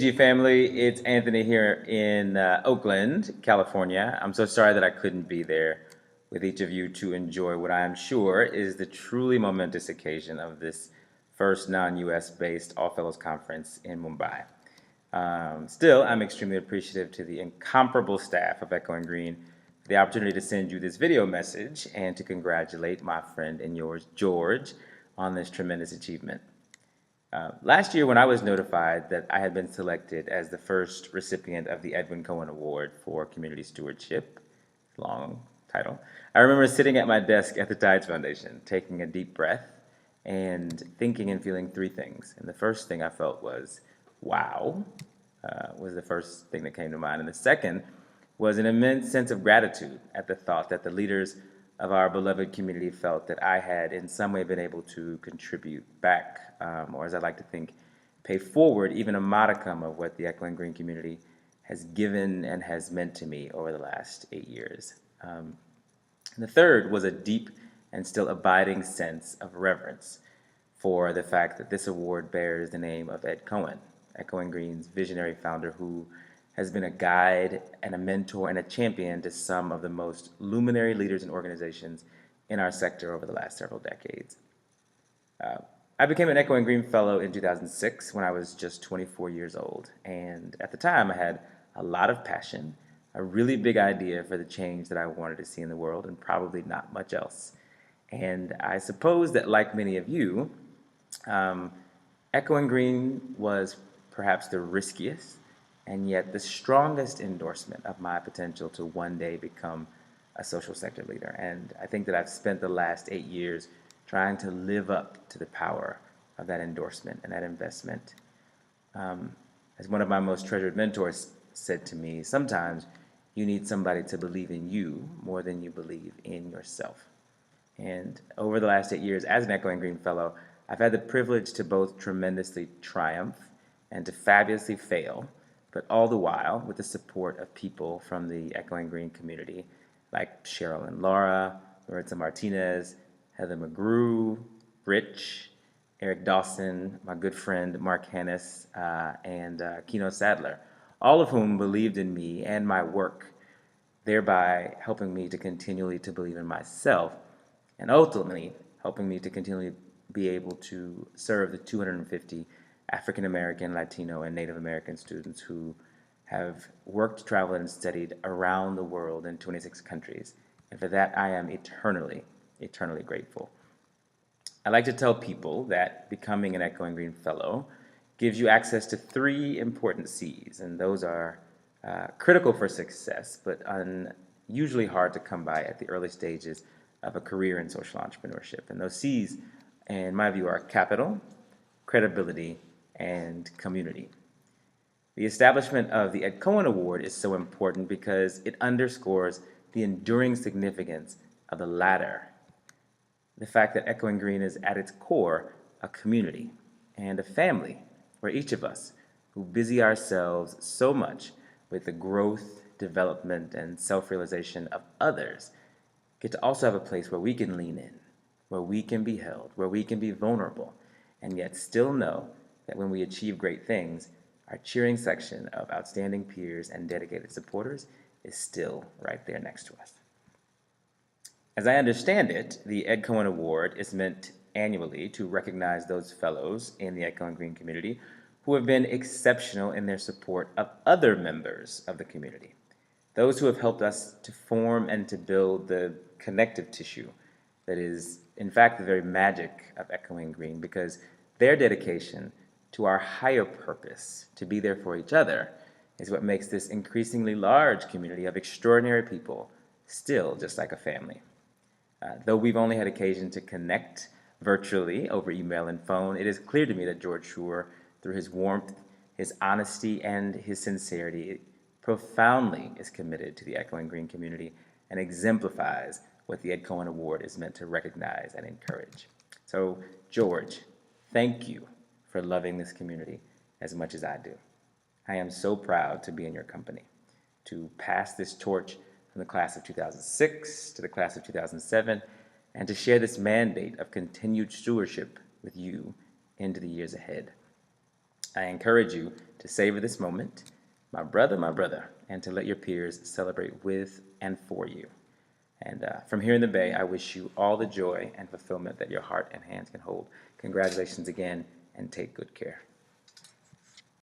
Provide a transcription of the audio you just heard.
G family, it's Anthony here in Oakland, California. I'm so sorry that I couldn't be there with each of you to enjoy what I am sure is the truly momentous occasion of this first non-US based All Fellows Conference in Mumbai. Still, I'm extremely appreciative to the incomparable staff of Echo and Green for the opportunity to send you this video message and to congratulate my friend and yours, George, on this tremendous achievement. Last year, when I was notified that I had been selected as the first recipient of the Edwin Cohen Award for Community Stewardship, long title, I remember sitting at my desk at the Tides Foundation, taking a deep breath and thinking and feeling three things. And the first thing I felt was, wow, was the first thing that came to mind. And the second was an immense sense of gratitude at the thought that the leaders of our beloved community felt that I had in some way been able to contribute back, or as I like to think, pay forward even a modicum of what the Echo and Green community has given and has meant to me over the last 8 years. And the third was a deep and still abiding sense of reverence for the fact that this award bears the name of Ed Cohen, Echo and Green's visionary founder who has been a guide and a mentor and a champion to some of the most luminary leaders and organizations in our sector over the last several decades. I became an Echo and Green Fellow in 2006 when I was just 24 years old, and at the time I had a lot of passion, a really big idea for the change that I wanted to see in the world, and probably not much else. And I suppose that, like many of you, Echo and Green was perhaps the riskiest and yet the strongest endorsement of my potential to one day become a social sector leader. And I think that I've spent the last 8 years trying to live up to the power of that endorsement and that investment. As one of my most treasured mentors said to me, sometimes you need somebody to believe in you more than you believe in yourself. And over the last 8 years as an Echo and Green Fellow, I've had the privilege to both tremendously triumph and to fabulously fail, but all the while with the support of people from the Echo and Green community, like Cheryl and Laura, Maritza Martinez, Heather McGrew, Rich, Eric Dawson, my good friend Mark Hannes, and Kino Sadler, all of whom believed in me and my work, thereby helping me to continually to believe in myself, and ultimately helping me to continually be able to serve the 250 African American, Latino, and Native American students who have worked, traveled, and studied around the world in 26 countries. And for that, I am eternally, eternally grateful. I like to tell people that becoming an Echo and Green Fellow gives you access to three important C's, and those are critical for success, but usually hard to come by at the early stages of a career in social entrepreneurship. And those C's, in my view, are capital, credibility, and community. The establishment of the Ed Cohen Award is so important because it underscores the enduring significance of the latter. The fact that Echo and Green is at its core a community and a family where each of us who busy ourselves so much with the growth, development, and self-realization of others get to also have a place where we can lean in, where we can be held, where we can be vulnerable, and yet still know that when we achieve great things, our cheering section of outstanding peers and dedicated supporters is still right there next to us. As I understand it, the Ed Cohen Award is meant annually to recognize those fellows in the Echo and Green community who have been exceptional in their support of other members of the community, those who have helped us to form and to build the connective tissue that is, in fact, the very magic of Echo and Green, because their dedication to our higher purpose, to be there for each other, is what makes this increasingly large community of extraordinary people still just like a family. Though we've only had occasion to connect virtually over email and phone, it is clear to me that George Srour, through his warmth, his honesty, and his sincerity, profoundly is committed to the Echo and Green community and exemplifies what the Ed Cohen Award is meant to recognize and encourage. So, George, thank you for loving this community as much as I do. I am so proud to be in your company, to pass this torch from the class of 2006 to the class of 2007, and to share this mandate of continued stewardship with you into the years ahead. I encourage you to savor this moment, my brother, and to let your peers celebrate with and for you. And from here in the Bay, I wish you all the joy and fulfillment that your heart and hands can hold. Congratulations again, and take good care.